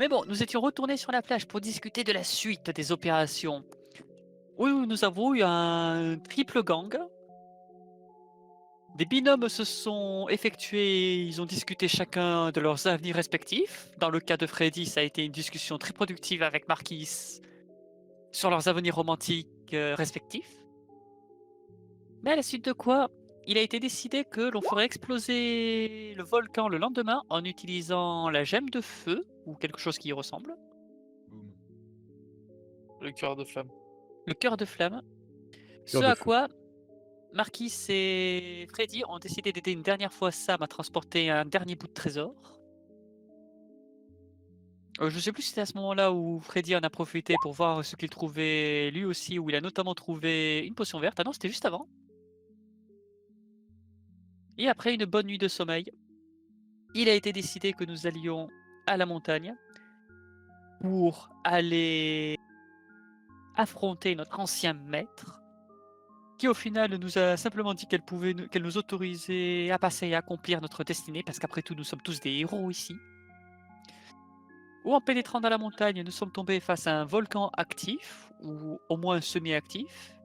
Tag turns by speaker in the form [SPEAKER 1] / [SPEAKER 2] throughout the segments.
[SPEAKER 1] Mais bon, nous étions retournés sur la plage pour discuter de la suite des opérations. Oui, oui, nous avons eu un triple gang. Des binômes se sont effectués, ils ont discuté chacun de leurs avenirs respectifs. Dans le cas de Freddy, ça a été une discussion très productive avec Marquis sur leurs avenirs romantiques respectifs. Mais à la suite de quoi, il a été décidé que l'on ferait exploser le volcan le lendemain en utilisant la gemme de feu ou quelque chose qui y ressemble,
[SPEAKER 2] Boum.
[SPEAKER 3] Le cœur de flamme.
[SPEAKER 1] le cœur de flamme.
[SPEAKER 2] Cœur
[SPEAKER 1] Ce
[SPEAKER 2] de
[SPEAKER 1] à
[SPEAKER 2] feu.
[SPEAKER 1] quoi Marquis et Freddy ont décidé d'aider une dernière fois Sam à transporter un dernier bout de trésor. Je sais plus si c'était à ce moment-là où Freddy en a profité pour voir ce qu'il trouvait lui aussi, où il a notamment trouvé une potion verte. Ah non, c'était juste avant. Et après une bonne nuit de sommeil, il a été décidé que nous allions à la montagne pour aller affronter notre ancien maître, qui au final nous a simplement dit qu'elle nous autorisait à passer et à accomplir notre destinée, parce qu'après tout, nous sommes tous des héros ici. Ou en pénétrant dans la montagne, nous sommes tombés face à un volcan actif, ou au moins semi-actif,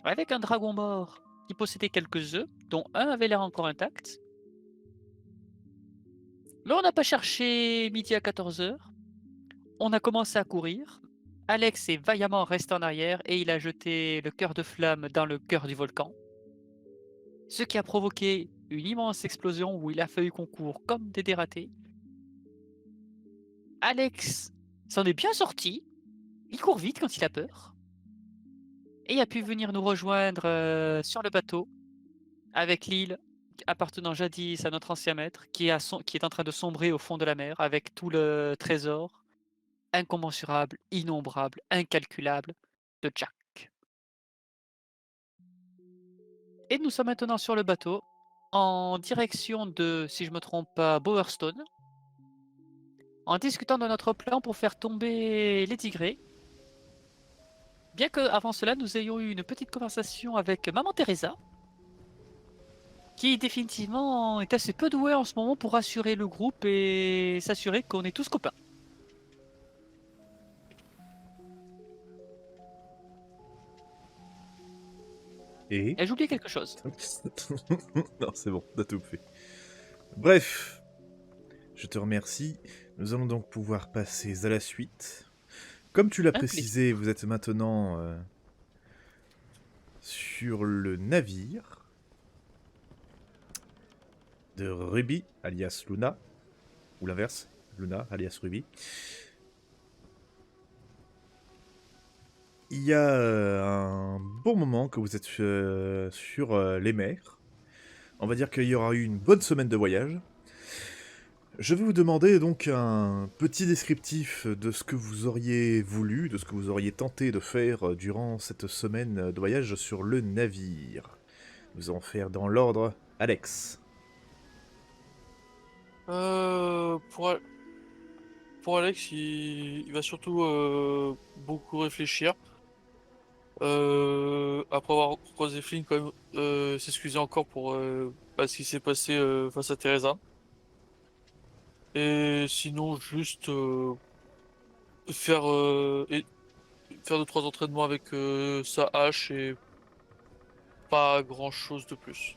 [SPEAKER 1] avec un dragon mort qui possédait quelques œufs, dont un avait l'air encore intact. Là, on n'a pas cherché midi à 14 heures. On a commencé à courir. Alex est vaillamment resté en arrière et il a jeté le cœur de flamme dans le cœur du volcan, ce qui a provoqué une immense explosion où il a fallu qu'on court comme des dératés. Alex s'en est bien sorti. Il court vite quand il a peur. Et il a pu venir nous rejoindre sur le bateau avec l'île appartenant jadis à notre ancien maître qui est en train de sombrer au fond de la mer avec tout le trésor incommensurable, innombrable, incalculable de Jack. Et nous sommes maintenant sur le bateau en direction de, si je me trompe pas, Bowerstone, en discutant de notre plan pour faire tomber les tigrés. Bien que avant cela, nous ayons eu une petite conversation avec Maman Teresa, qui définitivement est assez peu douée en ce moment pour rassurer le groupe et s'assurer qu'on est tous copains.
[SPEAKER 2] Et
[SPEAKER 1] Ai-je oublié quelque chose?
[SPEAKER 2] non, c'est bon, t'as tout fait. Bref, je te remercie. Nous allons donc pouvoir passer à la suite. Comme tu l'as
[SPEAKER 1] Un plaisir.
[SPEAKER 2] précisé, vous êtes maintenant sur le navire de Ruby, alias Luna, ou l'inverse, Luna, alias Ruby. Il y a un bon moment que vous êtes sur les mers. On va dire qu'il y aura eu une bonne semaine de voyage. Je vais vous demander donc un petit descriptif de ce que vous auriez voulu, de ce que vous auriez tenté de faire durant cette semaine de voyage sur le navire. Nous allons faire dans l'ordre Alex.
[SPEAKER 3] Euh, pour, Al- pour Alex, il va surtout beaucoup réfléchir. Après avoir croisé Flynn, quand même, s'excuser encore pour ce qui s'est passé face à Teresa. Et sinon, juste faire, faire deux, trois entraînements avec sa hache et pas grand-chose de plus.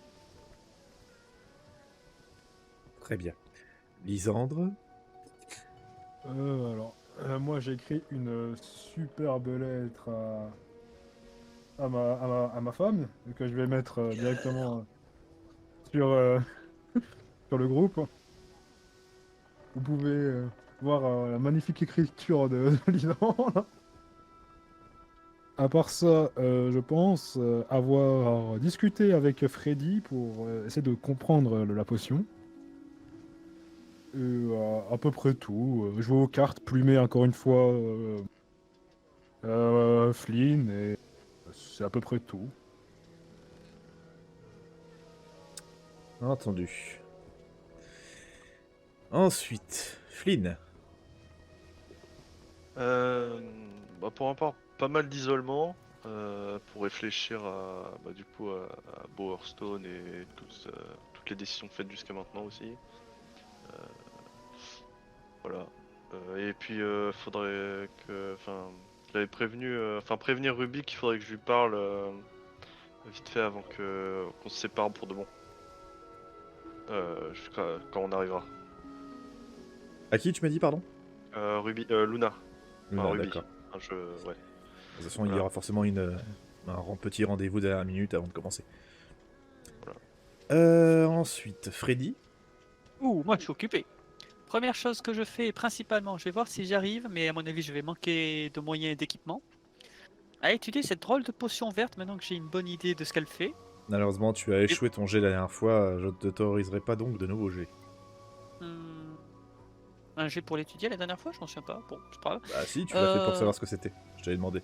[SPEAKER 2] Très bien. Lisandre.
[SPEAKER 4] Moi j'ai écrit une superbe lettre à ma femme, que je vais mettre directement sur, sur le groupe. Vous pouvez voir la magnifique écriture de Lisandre. À part ça, je pense avoir discuté avec Freddy pour essayer de comprendre la potion. À peu près tout. Jouer aux cartes, plumer encore une fois Flynn, et c'est à peu près tout.
[SPEAKER 2] Entendu. Ensuite, Flynn.
[SPEAKER 5] Pour ma part, pas mal d'isolement pour réfléchir du coup à Bowerstone et toutes les décisions faites jusqu'à maintenant aussi. Voilà. Et puis faudrait que, enfin, je l'avais prévenu, prévenir Ruby qu'il faudrait que je lui parle vite fait avant qu'on se sépare pour de bon. Quand on arrivera.
[SPEAKER 2] À qui tu m'as dit, pardon?
[SPEAKER 5] Ruby, Luna.
[SPEAKER 2] Luna,
[SPEAKER 5] Enfin, Ruby.
[SPEAKER 2] d'accord.
[SPEAKER 5] Ouais.
[SPEAKER 2] De toute façon, il y
[SPEAKER 5] Voilà.
[SPEAKER 2] aura forcément un petit rendez-vous dernière minute avant de commencer. Ensuite, Freddy.
[SPEAKER 1] Ouh, moi je suis occupé. Première chose que je fais principalement, je vais voir si j'arrive, mais à mon avis je vais manquer de moyens et d'équipement, à étudier cette drôle de potion verte maintenant que j'ai une bonne idée de ce qu'elle fait.
[SPEAKER 2] Malheureusement, tu as échoué ton jet la dernière fois, je ne t'autoriserai pas donc de nouveau jet.
[SPEAKER 1] Hmm, un jet pour l'étudier la dernière fois, je m'en souviens pas. Bon, c'est pas grave.
[SPEAKER 2] Bah si, tu l'as fait pour savoir ce que c'était. Je t'avais demandé.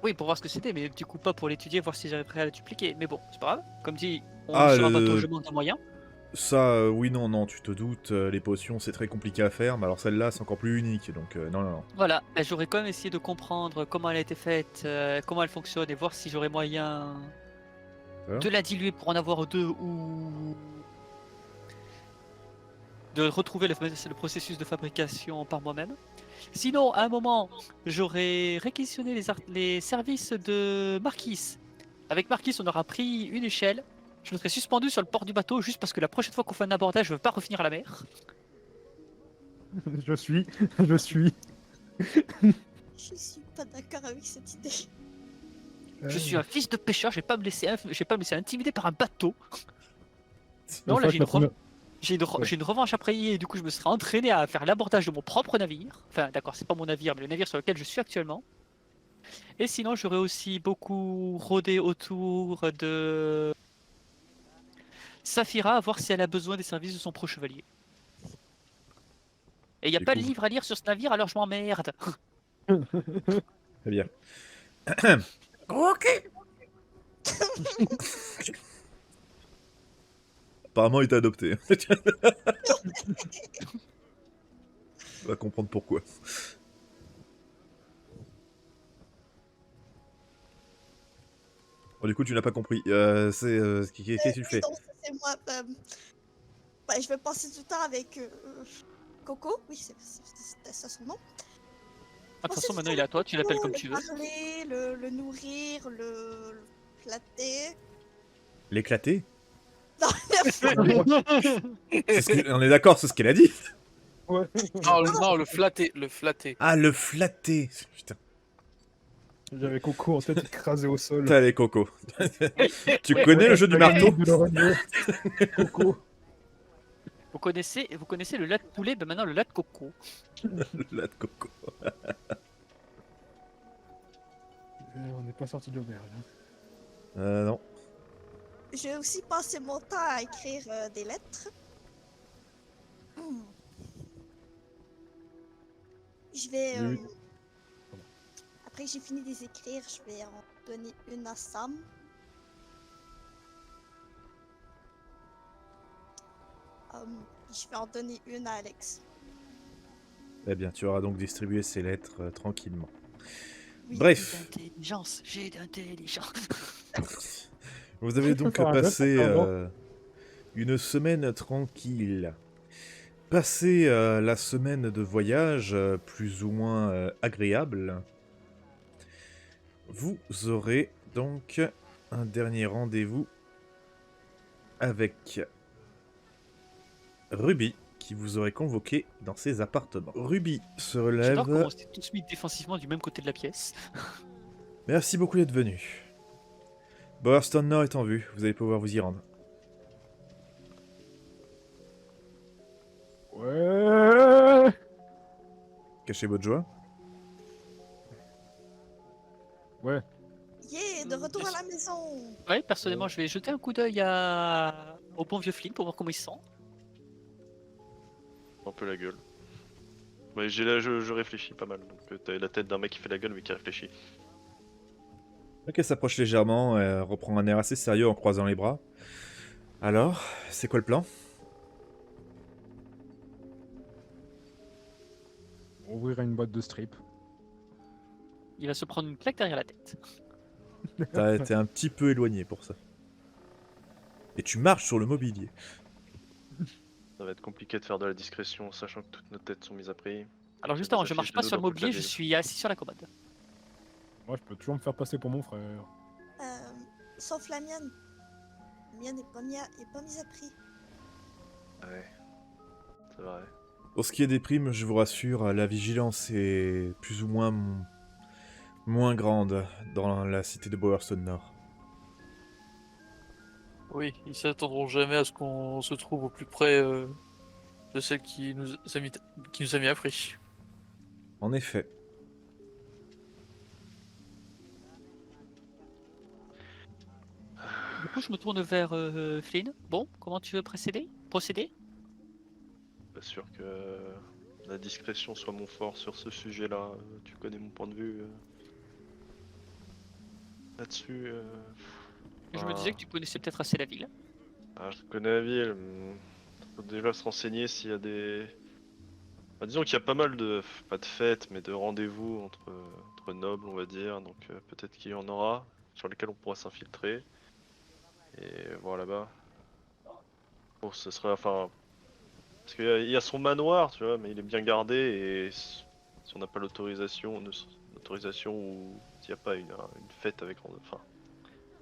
[SPEAKER 1] Oui, pour voir ce que c'était, mais du coup pas pour l'étudier, voir si j'arriverais à la dupliquer. Mais bon, c'est pas grave. Comme dit,
[SPEAKER 2] Ah,
[SPEAKER 1] sur un bateau, je manque de moyens.
[SPEAKER 2] Ça, oui, non, tu te doutes, les potions c'est très compliqué à faire, mais alors celle-là c'est encore plus unique, donc non.
[SPEAKER 1] Voilà, bah, j'aurais quand même essayé de comprendre comment elle a été faite, comment elle fonctionne, et voir si j'aurais moyen
[SPEAKER 2] D'accord.
[SPEAKER 1] de la diluer pour en avoir deux ou de retrouver le processus de fabrication par moi-même. Sinon, à un moment, j'aurais réquisitionné les services de Marquis. Avec Marquis, on aura pris une échelle. Je me serais suspendu sur le port du bateau juste parce que la prochaine fois qu'on fait un abordage, je veux pas revenir à la mer.
[SPEAKER 4] Je suis. Je suis.
[SPEAKER 6] Je suis pas d'accord avec cette idée.
[SPEAKER 1] Je suis un fils de pêcheur, je vais pas me laisser intimider par un bateau.
[SPEAKER 4] Une
[SPEAKER 1] Non,
[SPEAKER 4] fois
[SPEAKER 1] là
[SPEAKER 4] que
[SPEAKER 1] j'ai
[SPEAKER 4] la
[SPEAKER 1] une,
[SPEAKER 4] première-
[SPEAKER 1] j'ai une revanche à payer et du coup je me serais entraîné à faire l'abordage de mon propre navire. Enfin d'accord, c'est pas mon navire, mais le navire sur lequel je suis actuellement. Et sinon j'aurais aussi beaucoup rôdé autour de Saphira à voir si elle a besoin des services de son pro-chevalier. Et il n'y a pas de
[SPEAKER 2] Découvre.
[SPEAKER 1] livre à lire sur ce navire, alors je m'emmerde.
[SPEAKER 2] Très bien. Gros cul. Apparemment il t'a adopté. On va comprendre pourquoi. Bon, du coup tu n'as pas compris. Qu'est-ce que tu fais?
[SPEAKER 6] Non, ça, c'est moi. Bah, je vais passer du temps avec Coco. Oui, c'était ça son nom.
[SPEAKER 1] De toute façon maintenant il est à toi, tu l'appelles comme
[SPEAKER 6] Le
[SPEAKER 1] tu veux.
[SPEAKER 6] parler, le nourrir, le flatter.
[SPEAKER 2] L'éclater?
[SPEAKER 6] Non,
[SPEAKER 2] On est d'accord, c'est ce qu'elle a dit.
[SPEAKER 4] Ouais.
[SPEAKER 3] Non, le flatter, le flatter.
[SPEAKER 2] Ah, le flatter. Putain,
[SPEAKER 4] J'avais Coco en tête écrasé au sol.
[SPEAKER 2] t'as les cocos. Tu connais le jeu du marteau?
[SPEAKER 4] De l'oreiller. Coco.
[SPEAKER 1] Vous connaissez le lait de poulet, ben maintenant le lait de coco.
[SPEAKER 2] La de coco.
[SPEAKER 4] On n'est pas sorti de l'auberge.
[SPEAKER 2] Non.
[SPEAKER 6] j'ai aussi passé mon temps à écrire des lettres. Hmm. Je vais.
[SPEAKER 4] Oui.
[SPEAKER 6] Après que j'ai fini de les écrire, je vais en donner une à Sam. Je vais en donner une à Alex.
[SPEAKER 2] Eh bien, tu auras donc distribué ces lettres tranquillement.
[SPEAKER 6] Oui.
[SPEAKER 2] Bref,
[SPEAKER 1] J'ai d'intelligence.
[SPEAKER 2] vous avez donc
[SPEAKER 4] Faire un geste,
[SPEAKER 2] passé
[SPEAKER 4] pardon.
[SPEAKER 2] une semaine tranquille. Passé la semaine de voyage plus ou moins agréable, vous aurez donc un dernier rendez-vous avec Ruby, qui vous aurait convoqué dans ses appartements. Ruby se
[SPEAKER 1] J'adore comment
[SPEAKER 2] relève.
[SPEAKER 1] on s'est tous mis défensivement du même côté de la pièce.
[SPEAKER 2] Merci beaucoup d'être venu. Bowerstone Nord est en vue, vous allez pouvoir vous y rendre.
[SPEAKER 4] Ouais.
[SPEAKER 2] Cachez votre joie.
[SPEAKER 4] Ouais.
[SPEAKER 6] Yeah, de retour à la maison.
[SPEAKER 1] Ouais, personnellement, je vais jeter un coup d'œil au bon vieux Flynn pour voir comment il se sent.
[SPEAKER 5] Un peu la gueule. Mais je réfléchis pas mal. Donc t'as la tête d'un mec qui fait la gueule mais qui réfléchit.
[SPEAKER 2] Ok, elle s'approche légèrement, elle reprend un air assez sérieux en croisant les bras. Alors, c'est quoi le plan?
[SPEAKER 4] On ouvrira une boîte de strip.
[SPEAKER 1] Il va se prendre une claque derrière la tête.
[SPEAKER 2] T'as été un petit peu éloigné pour ça. Et tu marches sur le mobilier.
[SPEAKER 5] Ça va être compliqué de faire de la discrétion, sachant que toutes nos têtes sont mises à prix.
[SPEAKER 1] Alors
[SPEAKER 5] J'ai
[SPEAKER 1] justement,
[SPEAKER 5] des
[SPEAKER 1] je marche
[SPEAKER 5] affiches
[SPEAKER 1] pas
[SPEAKER 5] de
[SPEAKER 1] sur
[SPEAKER 5] nous
[SPEAKER 1] le
[SPEAKER 5] dans toute la
[SPEAKER 1] mobilier, je
[SPEAKER 5] ville.
[SPEAKER 1] suis assis sur la commode.
[SPEAKER 4] Moi, je peux toujours me faire passer pour mon frère.
[SPEAKER 6] Sauf la mienne. La mienne est pas mise à prix.
[SPEAKER 5] Ouais, c'est vrai.
[SPEAKER 2] Pour ce qui est des primes, je vous rassure, la vigilance est plus ou moins moins grande dans la cité de Bowerstone Nord.
[SPEAKER 3] Oui, ils s'attendront jamais à ce qu'on se trouve au plus près de celle qui nous a mis à prix.
[SPEAKER 2] En effet.
[SPEAKER 1] Du coup, je me tourne vers Flynn. Bon, comment tu veux procéder?
[SPEAKER 5] Pas sûr que la discrétion soit mon fort sur ce sujet-là. Tu connais mon point de vue là-dessus.
[SPEAKER 1] Je me disais que tu connaissais peut-être assez la ville.
[SPEAKER 5] Je connais la ville. Faut déjà se renseigner s'il y a des. Disons qu'il y a pas mal de, pas de fêtes, mais de rendez-vous entre nobles, on va dire. Donc peut-être qu'il y en aura sur lesquels on pourra s'infiltrer et voir là-bas. Bon, ce serait, enfin, parce qu'il y a son manoir, tu vois, mais il est bien gardé et si on n'a pas l'autorisation, ou s'il n'y a pas une fête avec, enfin,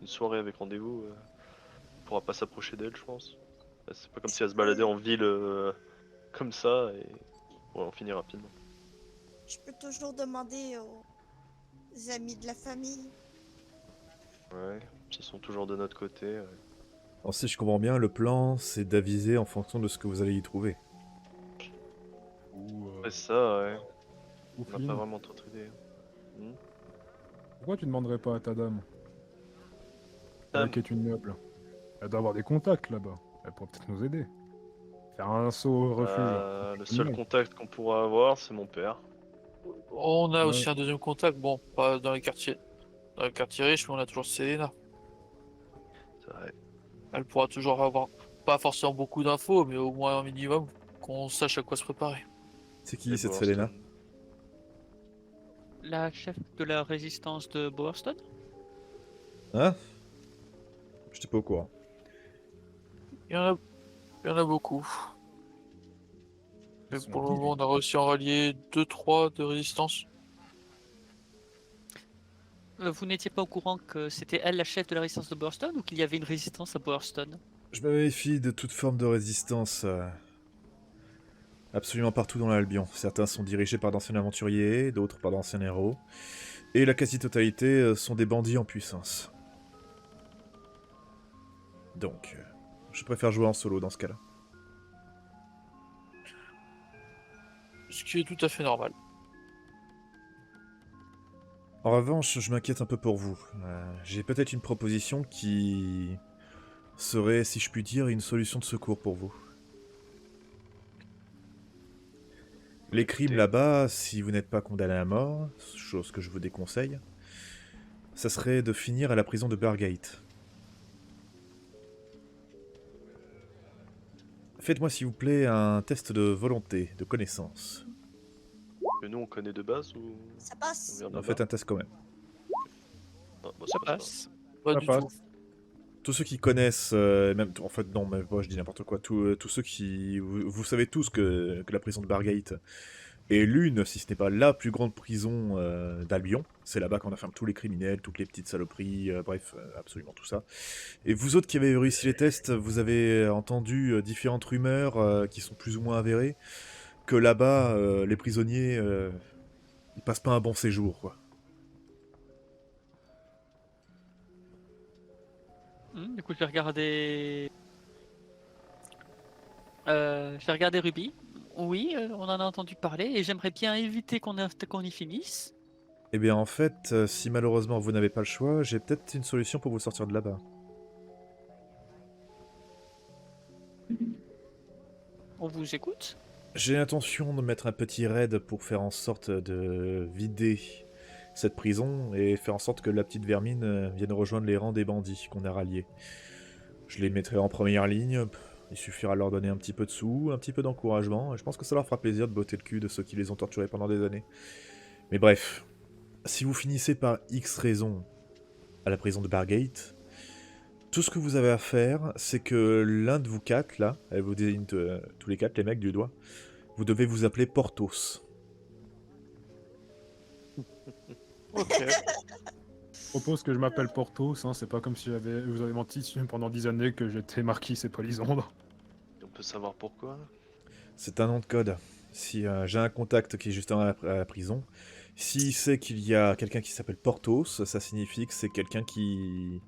[SPEAKER 5] une soirée avec rendez-vous, on pourra pas s'approcher d'elle, je pense. C'est pas comme si elle se baladait en ville comme ça et on va en finir rapidement.
[SPEAKER 6] Je peux toujours demander aux amis de la famille.
[SPEAKER 5] Ouais, ils sont toujours de notre côté. Ouais.
[SPEAKER 2] Alors, si je comprends bien, le plan, c'est d'aviser en fonction de ce que vous allez y trouver.
[SPEAKER 4] Ou,
[SPEAKER 5] Ouais, c'est ça, ouais.
[SPEAKER 4] ou
[SPEAKER 5] On n'a
[SPEAKER 4] Flynn.
[SPEAKER 5] pas vraiment trop d'idées.
[SPEAKER 4] Pourquoi tu demanderais pas à ta dame
[SPEAKER 5] Dame.
[SPEAKER 4] Elle qui est une noble. Elle doit avoir des contacts là-bas. Elle pourrait peut-être nous aider. Faire un saut au refuge.
[SPEAKER 5] Le seul contact qu'on pourra avoir, c'est mon père.
[SPEAKER 3] On a
[SPEAKER 4] Ouais.
[SPEAKER 3] aussi un deuxième contact, bon, pas dans les quartiers. Dans les quartiers riches, mais on a toujours Selena.
[SPEAKER 5] C'est vrai.
[SPEAKER 3] Elle pourra toujours avoir, pas forcément beaucoup d'infos, mais au moins un minimum, qu'on sache à quoi se préparer.
[SPEAKER 2] C'est qui
[SPEAKER 5] Et
[SPEAKER 2] cette
[SPEAKER 5] Bowerston.
[SPEAKER 2] Selena?
[SPEAKER 1] La chef de la résistance de Bowerston?
[SPEAKER 2] Hein? J'étais pas au courant.
[SPEAKER 3] Il y en a beaucoup. Mais
[SPEAKER 4] Ils sont
[SPEAKER 3] pour le
[SPEAKER 4] qui,
[SPEAKER 3] moment, on a réussi à en rallier 2-3 de résistance.
[SPEAKER 1] Vous n'étiez pas au courant que c'était elle la chef de la résistance de Bowerston ou qu'il y avait une résistance à Bowerston?
[SPEAKER 2] Je me méfie de toute forme de résistance. Absolument partout dans l'Albion. Certains sont dirigés par d'anciens aventuriers, d'autres par d'anciens héros. Et la quasi-totalité sont des bandits en puissance. Donc, je préfère jouer en solo dans ce cas-là.
[SPEAKER 3] Ce qui est tout à fait normal.
[SPEAKER 2] En revanche, je m'inquiète un peu pour vous. J'ai peut-être une proposition qui serait, si je puis dire, une solution de secours pour vous. Les crimes là-bas, si vous n'êtes pas condamné à mort, chose que je vous déconseille, ça serait de finir à la prison de Bargate. Faites-moi s'il vous plaît un test de volonté, de connaissance.
[SPEAKER 5] Que nous on connaît de base ou
[SPEAKER 6] Ça
[SPEAKER 5] on
[SPEAKER 6] passe.
[SPEAKER 5] vient de
[SPEAKER 2] Faites
[SPEAKER 5] là-bas?
[SPEAKER 2] un test quand même.
[SPEAKER 5] Ah, bah,
[SPEAKER 1] Ça
[SPEAKER 5] passe pas.
[SPEAKER 1] passe.
[SPEAKER 3] Pas
[SPEAKER 4] Ça
[SPEAKER 3] du
[SPEAKER 4] passe.
[SPEAKER 3] tout.
[SPEAKER 2] Tous ceux qui connaissent, même en fait non, mais moi je dis n'importe quoi. Tous ceux qui, vous savez tous que la prison de Bargate est l'une, si ce n'est pas la plus grande prison d'Albion. C'est là-bas qu'on enferme tous les criminels, toutes les petites saloperies, bref, absolument tout ça. Et vous autres qui avez réussi les tests, vous avez entendu différentes rumeurs qui sont plus ou moins avérées, que là-bas, les prisonniers, ils passent pas un bon séjour, quoi.
[SPEAKER 1] Du coup, je vais regarder. Je vais regarder Ruby. Oui, on en a entendu parler et j'aimerais bien éviter qu'on y finisse.
[SPEAKER 2] Eh bien en fait, si malheureusement vous n'avez pas le choix, j'ai peut-être une solution pour vous sortir de là-bas.
[SPEAKER 1] On vous écoute.
[SPEAKER 2] J'ai l'intention de mettre un petit raid pour faire en sorte de vider cette prison et faire en sorte que la petite vermine vienne rejoindre les rangs des bandits qu'on a ralliés. Je les mettrai en première ligne, il suffira de leur donner un petit peu de sous, un petit peu d'encouragement, et je pense que ça leur fera plaisir de botter le cul de ceux qui les ont torturés pendant des années. Mais bref, si vous finissez par X raison à la prison de Bargate, tout ce que vous avez à faire, c'est que l'un de vous quatre, là, elle vous désigne tous les quatre, les mecs du doigt, vous devez vous appeler Porthos.
[SPEAKER 3] Ok.
[SPEAKER 4] Je propose que je m'appelle Porthos, hein, c'est pas comme si vous avez menti pendant 10 années que j'étais Marquis et Polisandre.
[SPEAKER 5] On peut savoir pourquoi.
[SPEAKER 2] C'est un nom de code. Si j'ai un contact qui est justement à la prison, s'il sait qu'il y a quelqu'un qui s'appelle Porthos, ça signifie que c'est quelqu'un qui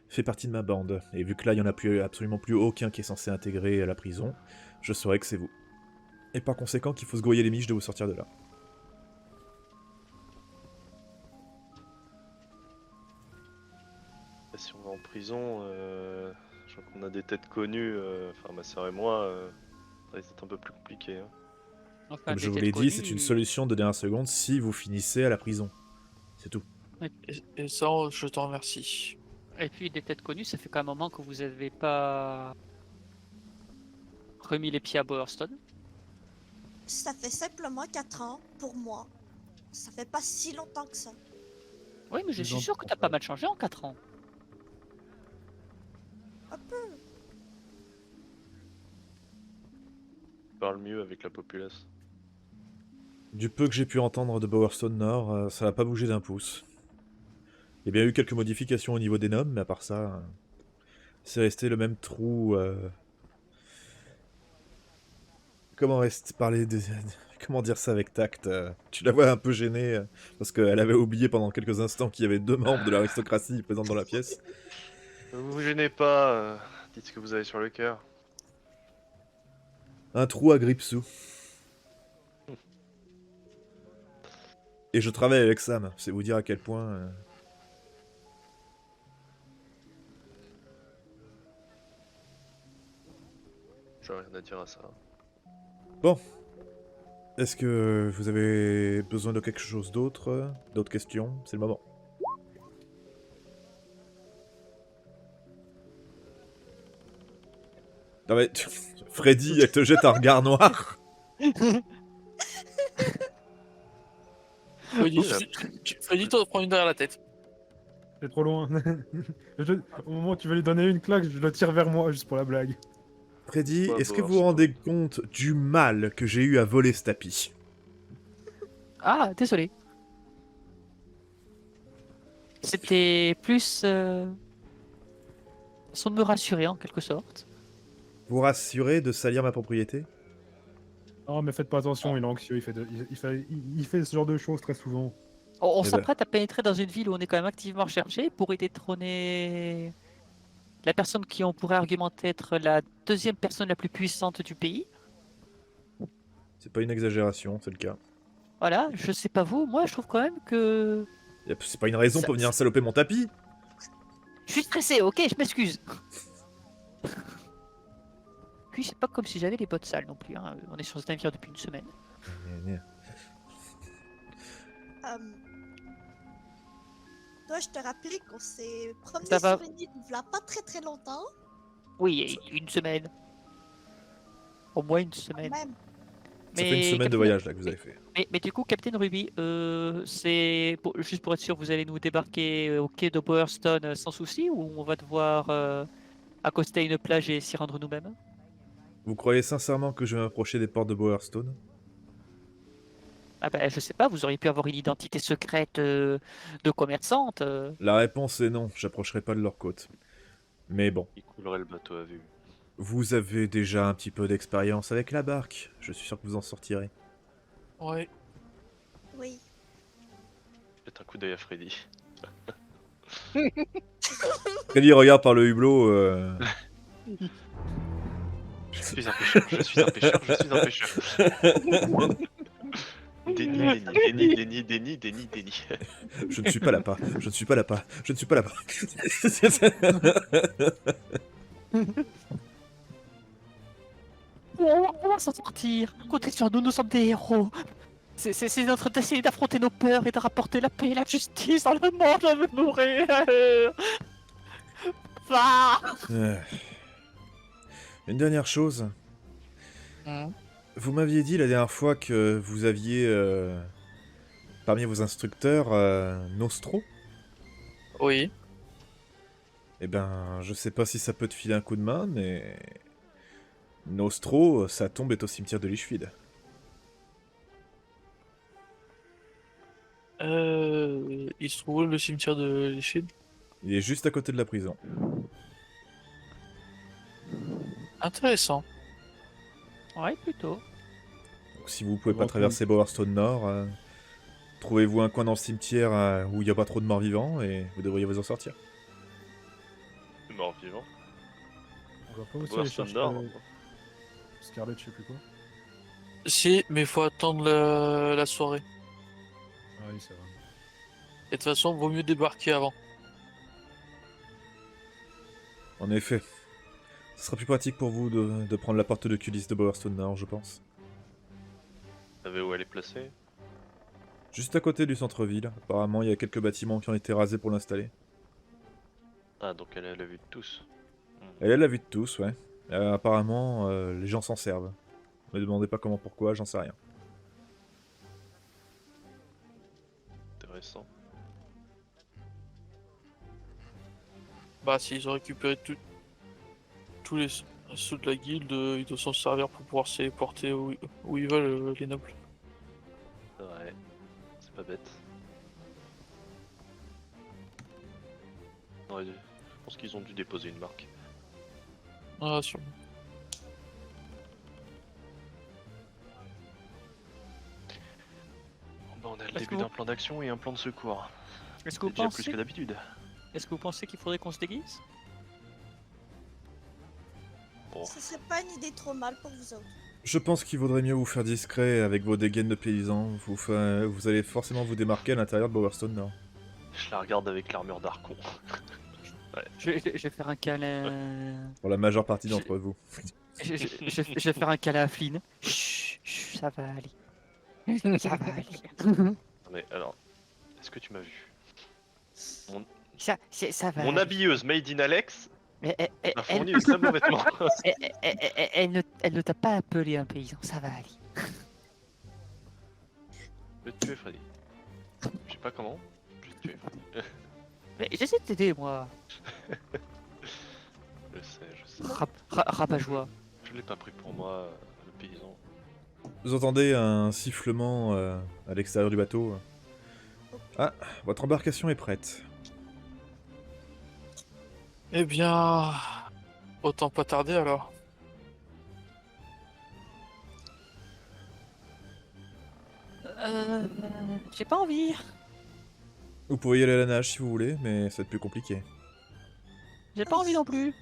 [SPEAKER 2] fait partie de ma bande. Et vu que là, il n'y en a absolument plus aucun qui est censé intégrer la prison, je saurai que c'est vous. Et par conséquent qu'il faut se grouiller les miches de vous sortir de là.
[SPEAKER 5] Et si on va en prison, je crois qu'on a des têtes connues, enfin ma sœur et moi, ça risque d'être un peu plus compliqué. Hein.
[SPEAKER 1] Enfin,
[SPEAKER 2] Comme
[SPEAKER 1] des
[SPEAKER 2] je vous
[SPEAKER 1] têtes
[SPEAKER 2] l'ai dit, c'est
[SPEAKER 1] connues,
[SPEAKER 2] une solution de dernière seconde si vous finissez à la prison. C'est tout.
[SPEAKER 3] Et ça, je t'en remercie.
[SPEAKER 1] Et puis des têtes connues, ça fait qu'un moment que vous n'avez pas remis les pieds à Bowerstone.
[SPEAKER 6] Ça fait simplement 4 ans pour moi. Ça fait pas si longtemps que ça.
[SPEAKER 1] Oui, mais je
[SPEAKER 4] Les
[SPEAKER 1] suis
[SPEAKER 4] gens
[SPEAKER 1] sûr que
[SPEAKER 4] font
[SPEAKER 1] t'as
[SPEAKER 4] ça.
[SPEAKER 1] pas mal changé en 4 ans.
[SPEAKER 6] Un peu.
[SPEAKER 5] On parle mieux avec la populace.
[SPEAKER 2] Du peu que j'ai pu entendre de Bowerstone Nord, ça n'a pas bougé d'un pouce. Il y a bien eu quelques modifications au niveau des noms, mais à part ça, c'est resté le même trou. Comment dire ça avec tact Tu la vois un peu gênée, parce qu'elle avait oublié pendant quelques instants qu'il y avait 2 membres de l'aristocratie présents dans la pièce.
[SPEAKER 5] Ne vous gênez pas, dites ce que vous avez sur le cœur.
[SPEAKER 2] Un trou à Gripsou. Et je travaille avec Sam, c'est vous dire à quel point...
[SPEAKER 5] J'ai rien à dire à ça.
[SPEAKER 2] Bon. Est-ce que vous avez besoin de quelque chose d'autre? D'autres questions? C'est le moment. Non mais... Freddy, elle te jette un regard noir.
[SPEAKER 3] Freddy, t'en prends une derrière la tête.
[SPEAKER 4] C'est trop loin. Au moment où tu veux lui donner une claque, je le tire vers moi, juste pour la blague.
[SPEAKER 2] Freddy,
[SPEAKER 5] Ouais,
[SPEAKER 2] est-ce que
[SPEAKER 5] bon,
[SPEAKER 2] vous vous
[SPEAKER 5] c'est
[SPEAKER 2] rendez compte du mal que j'ai eu à voler ce tapis?
[SPEAKER 1] Ah, désolé. C'était plus façon de me rassurer en quelque sorte.
[SPEAKER 2] Vous rassurez de salir ma propriété?
[SPEAKER 4] Non, mais faites pas attention, il est anxieux, il fait ce genre de choses très souvent.
[SPEAKER 1] On
[SPEAKER 2] Eh ben.
[SPEAKER 1] s'apprête à pénétrer dans une ville où on est quand même activement recherché pour y détrôner la personne qui on pourrait argumenter être la deuxième personne la plus puissante du pays.
[SPEAKER 2] C'est pas une exagération, c'est le cas.
[SPEAKER 1] Voilà, je sais pas vous, moi je trouve quand même que...
[SPEAKER 2] C'est pas une raison
[SPEAKER 1] Ça-
[SPEAKER 2] pour venir saloper mon tapis.
[SPEAKER 1] Je suis stressé, ok, je m'excuse. Puis c'est pas comme si j'avais les bottes sales non plus, hein. On est sur ce navire depuis une semaine.
[SPEAKER 6] Euh, Dois-je te rappeler qu'on s'est promené
[SPEAKER 1] Ça va.
[SPEAKER 6] sur une île il y a pas très très longtemps?
[SPEAKER 1] Oui, et une semaine. Au moins une semaine.
[SPEAKER 6] Même.
[SPEAKER 2] Ça fait une semaine de
[SPEAKER 1] Capitaine-
[SPEAKER 2] voyage là que vous avez fait.
[SPEAKER 1] Mais du coup, Captain Ruby, juste pour être sûr, vous allez nous débarquer au quai de Bowerstone sans souci ou on va devoir accoster à une plage et s'y rendre nous-mêmes?
[SPEAKER 2] Vous croyez sincèrement que je vais m'approcher des portes de Bowerstone?
[SPEAKER 1] Ah ben, je sais pas, vous auriez pu avoir une identité secrète de commerçante.
[SPEAKER 2] La réponse est non, j'approcherai pas de leur côte. Mais bon,
[SPEAKER 5] Il coulerait le bateau à vue.
[SPEAKER 2] vous avez déjà un petit peu d'expérience avec la barque. Je suis sûr que vous en sortirez.
[SPEAKER 3] Ouais.
[SPEAKER 6] Oui.
[SPEAKER 5] Jette un coup d'œil à Freddy.
[SPEAKER 2] Freddy regarde par le hublot.
[SPEAKER 5] Je suis un pêcheur, je suis un pêcheur, je suis un pêcheur. Déni.
[SPEAKER 2] Je ne suis pas l'appât, je ne suis pas l'appât, je ne suis pas l'appât.
[SPEAKER 1] On va s'en sortir. Comptez sur nous, nous sommes des héros. C'est notre d'essayer d'affronter nos peurs et de rapporter la paix et la justice dans le monde. Je veux mourir. Ah.
[SPEAKER 2] Une dernière chose.
[SPEAKER 3] Hein.
[SPEAKER 2] Vous m'aviez dit la dernière fois que vous aviez parmi vos instructeurs Nostro.
[SPEAKER 3] Oui.
[SPEAKER 2] Eh ben, je sais pas si ça peut te filer un coup de main, mais... Nostro, sa tombe est au cimetière de Lichfield.
[SPEAKER 3] Il se trouve où, le cimetière de l'Échine?
[SPEAKER 2] Il est juste à côté de la prison.
[SPEAKER 3] Intéressant.
[SPEAKER 1] Ouais, plutôt.
[SPEAKER 2] Donc si vous pouvez pas
[SPEAKER 4] Grand
[SPEAKER 2] traverser Bowerstone Nord, trouvez-vous un coin dans le cimetière où il n'y a pas trop de morts vivants et vous devriez vous en sortir.
[SPEAKER 5] Mort vivant.
[SPEAKER 4] On va pas aussi aller
[SPEAKER 5] Bowerstone
[SPEAKER 4] chercher
[SPEAKER 5] Nord.
[SPEAKER 4] Scarlet, je sais plus quoi.
[SPEAKER 3] Si, mais faut attendre la soirée.
[SPEAKER 4] Ah oui, c'est vrai.
[SPEAKER 3] Et de toute façon, vaut mieux débarquer avant.
[SPEAKER 2] En effet. Ce sera plus pratique pour vous de prendre la porte de Culis de Bowerstone Nord, je pense.
[SPEAKER 5] Vous savez où elle est placée?
[SPEAKER 2] Juste à côté du centre-ville. Apparemment, il y a quelques bâtiments qui ont été rasés pour l'installer.
[SPEAKER 5] Ah, donc elle est à la vue de tous.
[SPEAKER 2] Elle est la vue de tous, ouais. Apparemment, les gens s'en servent. Me demandez pas comment, pourquoi, j'en sais rien.
[SPEAKER 5] Intéressant.
[SPEAKER 3] Bah, s'ils ont récupéré tous les sous de la guilde, ils doivent s'en servir pour pouvoir se téléporter où ils veulent, les nobles.
[SPEAKER 5] C'est vrai. C'est pas bête. Ouais, je pense qu'ils ont dû déposer une marque.
[SPEAKER 3] Ah, sûrement.
[SPEAKER 5] Bon, bah, on a le
[SPEAKER 1] Est-ce que
[SPEAKER 5] début
[SPEAKER 1] vous-
[SPEAKER 5] d'un plan d'action et un plan de secours.
[SPEAKER 1] Est-ce que vous
[SPEAKER 5] C'est déjà plus
[SPEAKER 1] pensez,
[SPEAKER 5] que d'habitude.
[SPEAKER 1] est-ce que vous pensez qu'il faudrait qu'on se déguise?
[SPEAKER 5] Bon,
[SPEAKER 6] Ce serait pas une idée trop mal pour vous autres.
[SPEAKER 2] Je pense qu'il vaudrait mieux vous faire discret avec vos dégaines de paysans. Vous allez forcément vous démarquer à l'intérieur de Bowerstone Nord.
[SPEAKER 5] je la regarde avec l'armure d'Archon.
[SPEAKER 1] Je vais faire un câlin.
[SPEAKER 2] Pour la majeure partie d'entre vous.
[SPEAKER 1] Je vais faire un câlin à Flynn. Chut, chut, ça va aller. Ça va aller.
[SPEAKER 5] Non, mais alors, est-ce que tu m'as vu?
[SPEAKER 1] Ça va
[SPEAKER 5] Mon
[SPEAKER 1] aller.
[SPEAKER 5] habilleuse Made in Alex
[SPEAKER 1] Mais
[SPEAKER 5] m'a fourni de très beaux vêtements.
[SPEAKER 1] elle ne t'a pas appelé un paysan, ça va aller.
[SPEAKER 5] Je vais te tuer, Freddy. Je sais pas comment. Je vais te tuer.
[SPEAKER 1] Mais j'essaie de t'aider, moi.
[SPEAKER 5] Je sais.
[SPEAKER 1] Rabat-joie.
[SPEAKER 5] Je l'ai pas pris pour moi, le paysan.
[SPEAKER 2] Vous entendez un sifflement à l'extérieur du bateau. Ah, votre embarcation est prête.
[SPEAKER 3] Eh bien, autant pas tarder alors.
[SPEAKER 1] J'ai pas envie.
[SPEAKER 2] Vous pouvez y aller à la nage si vous voulez, mais c'est plus compliqué.
[SPEAKER 1] J'ai pas envie non plus.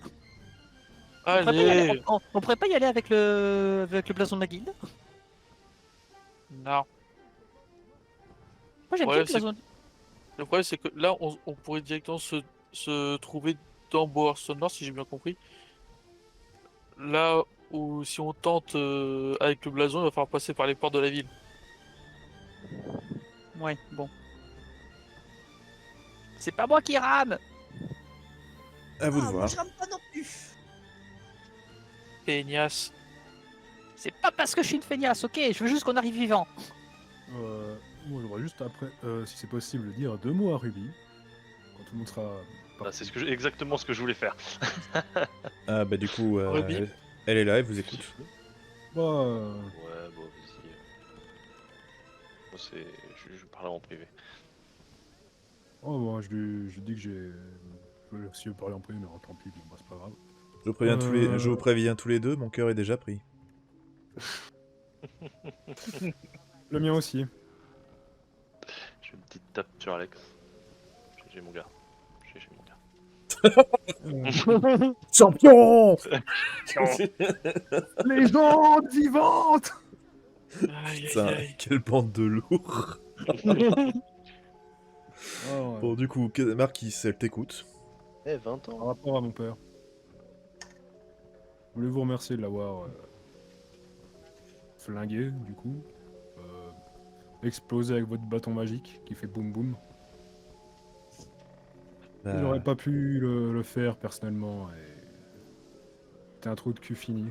[SPEAKER 1] On pourrait pas y aller,
[SPEAKER 3] Allez.
[SPEAKER 1] on pourrait pas y aller avec le blason de la guilde.
[SPEAKER 3] Non.
[SPEAKER 1] Moi j'aime
[SPEAKER 3] Ouais,
[SPEAKER 1] bien le
[SPEAKER 3] c'est-
[SPEAKER 1] blason.
[SPEAKER 3] Le problème, c'est que là, on pourrait directement se trouver dans Bowerstone Nord, si j'ai bien compris. Là où, si on tente avec le blason, il va falloir passer par les portes de la ville.
[SPEAKER 1] Ouais, bon. C'est pas moi qui rame.
[SPEAKER 2] À vous de
[SPEAKER 6] Ah, moi
[SPEAKER 2] voir.
[SPEAKER 6] je rame pas non plus.
[SPEAKER 3] Peignasse.
[SPEAKER 1] C'est pas parce que je suis une feignasse, ok. Je veux juste qu'on arrive vivant.
[SPEAKER 4] Moi, j'aurais juste après, si c'est possible, dire 2 mots à Ruby. Quand tout le monde sera
[SPEAKER 5] Bah,
[SPEAKER 4] parti.
[SPEAKER 5] c'est exactement ce que je voulais faire.
[SPEAKER 2] Ah bah du coup,
[SPEAKER 3] Ruby.
[SPEAKER 2] elle est là, elle vous écoute.
[SPEAKER 4] Bah,
[SPEAKER 5] Ouais, bon, vas-y. Moi, je parlais en privé.
[SPEAKER 4] oh, bah, je dis que j'ai. Je voulais aussi parler en privé, mais tant pis, bon, bah, c'est pas grave.
[SPEAKER 2] Je vous préviens tous les deux, mon cœur est déjà pris.
[SPEAKER 4] Le mien aussi.
[SPEAKER 5] Je fais une petite tape sur Alex. J'ai mon gars. J'ai mon gars.
[SPEAKER 2] Champion.
[SPEAKER 4] Légende vivante.
[SPEAKER 3] Aïe,
[SPEAKER 2] Putain,
[SPEAKER 3] aïe, aïe.
[SPEAKER 2] quelle bande de lourds.
[SPEAKER 4] Oh,
[SPEAKER 2] Bon, du coup, Marquis, elle t'écoute.
[SPEAKER 5] Eh, 20
[SPEAKER 4] par
[SPEAKER 5] ans.
[SPEAKER 4] rapport à mon père. Je voulais vous remercier de l'avoir flingué, du coup. Explosé avec votre bâton magique qui fait boum boum.
[SPEAKER 2] Bah,
[SPEAKER 4] J'aurais pas pu le faire personnellement et. C'était un trou de cul fini.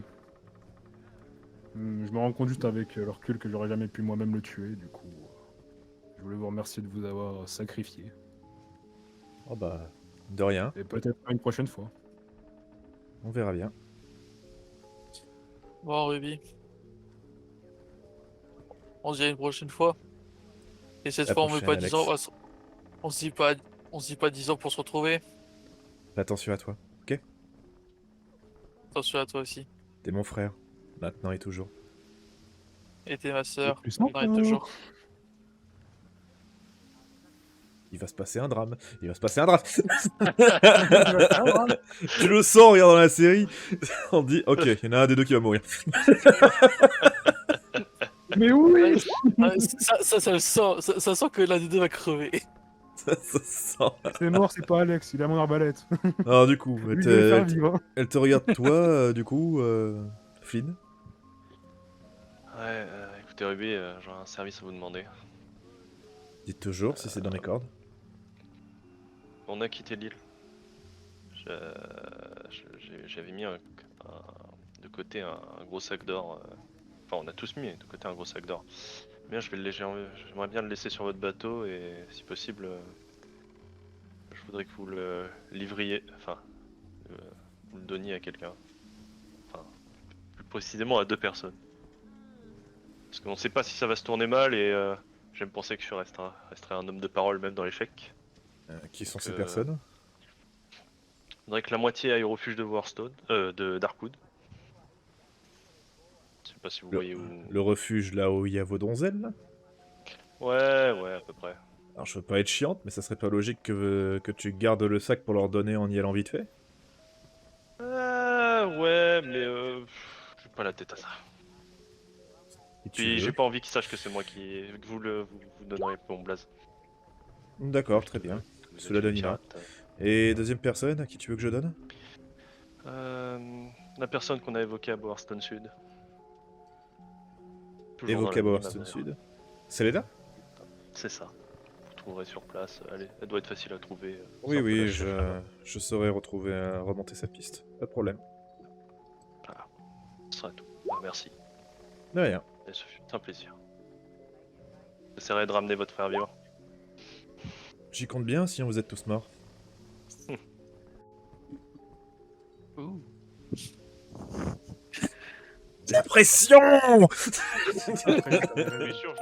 [SPEAKER 4] Je me rends compte juste avec le recul que j'aurais jamais pu moi-même le tuer, du coup. Je voulais vous remercier de vous avoir sacrifié.
[SPEAKER 2] oh bah, De rien,
[SPEAKER 4] Et peut-être une prochaine fois.
[SPEAKER 2] on verra bien.
[SPEAKER 3] Bon, Ruby. On se dit à une prochaine fois. Et cette
[SPEAKER 2] La
[SPEAKER 3] fois, on met
[SPEAKER 2] prochaine,
[SPEAKER 3] pas
[SPEAKER 2] Alex.
[SPEAKER 3] 10 ans. On se dit pas, on se dit pas 10 ans pour se retrouver.
[SPEAKER 2] Fais attention à toi, ok?
[SPEAKER 3] Attention à toi aussi.
[SPEAKER 2] T'es mon frère, maintenant et toujours.
[SPEAKER 3] Et t'es ma sœur.
[SPEAKER 4] plus
[SPEAKER 3] Maintenant et
[SPEAKER 4] encore.
[SPEAKER 3] toujours.
[SPEAKER 2] Il va se passer un drame. Il va se passer un drame.
[SPEAKER 4] Ah,
[SPEAKER 2] Tu le sens, regarde dans la série. On dit, ok, il y en a un des deux qui va mourir.
[SPEAKER 4] Mais oui.
[SPEAKER 3] Ouais, ça le sent. Ça sent que l'un des deux va crever.
[SPEAKER 2] Ça se sent.
[SPEAKER 4] C'est mort, c'est pas Alex, il a mon arbalète.
[SPEAKER 2] Alors du coup,
[SPEAKER 4] Lui, il veut faire vivre. Hein.
[SPEAKER 2] elle te regarde toi, du coup, Flynn.
[SPEAKER 5] Ouais, écoutez Ruby, j'aurais un service à vous demander.
[SPEAKER 2] Dites toujours si c'est dans les cordes.
[SPEAKER 5] On a quitté l'île. J'avais mis de côté un gros sac d'or. Enfin, on a tous mis de côté un gros sac d'or. Bien, j'aimerais bien le laisser sur votre bateau et si possible, je voudrais que vous le livriez, enfin, vous le donniez à quelqu'un. Enfin, plus précisément à 2 personnes. Parce qu'on ne sait pas si ça va se tourner mal et j'aime penser que je resterai un homme de parole même dans l'échec.
[SPEAKER 2] Qui sont ces
[SPEAKER 5] Que-
[SPEAKER 2] personnes?
[SPEAKER 5] Je voudrais que la moitié aille au refuge de Warstone, de Darkwood. Je sais pas si vous voyez où.
[SPEAKER 2] Le refuge là où il y a vos donzelles là?
[SPEAKER 5] Ouais, à peu près.
[SPEAKER 2] Alors je veux pas être chiante, mais ça serait pas logique que tu gardes le sac pour leur donner en y allant vite fait?
[SPEAKER 5] Ouais, mais j'ai pas la tête à ça.
[SPEAKER 2] Si tu
[SPEAKER 5] Puis
[SPEAKER 2] veux.
[SPEAKER 5] j'ai pas envie qu'ils sachent que c'est moi que vous donnerez mon blaze.
[SPEAKER 2] D'accord, très bien.
[SPEAKER 5] Que vous êtes
[SPEAKER 2] Cela
[SPEAKER 5] une
[SPEAKER 2] donne ira.
[SPEAKER 5] pirate.
[SPEAKER 2] Et deuxième personne, à qui tu veux que je donne?
[SPEAKER 5] La personne qu'on a évoquée à Boarstone Sud. Toujours dans
[SPEAKER 2] Évoqué à
[SPEAKER 5] la mine,
[SPEAKER 2] Bowerston
[SPEAKER 5] ma mère.
[SPEAKER 2] Sud. C'est l'EDA?
[SPEAKER 5] C'est ça. Vous trouverez sur place. Elle doit être facile à trouver.
[SPEAKER 2] Oui,
[SPEAKER 5] C'est un peu la
[SPEAKER 2] oui,
[SPEAKER 5] chef là-bas.
[SPEAKER 2] je saurais retrouver, remonter sa piste. Pas de problème.
[SPEAKER 5] Voilà. Ce sera tout. Merci.
[SPEAKER 2] De rien.
[SPEAKER 5] Et ce fut un plaisir. J'essaierai de ramener votre frère vivant.
[SPEAKER 2] J'y compte bien, sinon vous êtes tous morts.
[SPEAKER 1] Ouh.
[SPEAKER 2] La pression!
[SPEAKER 5] Je suis sûr, je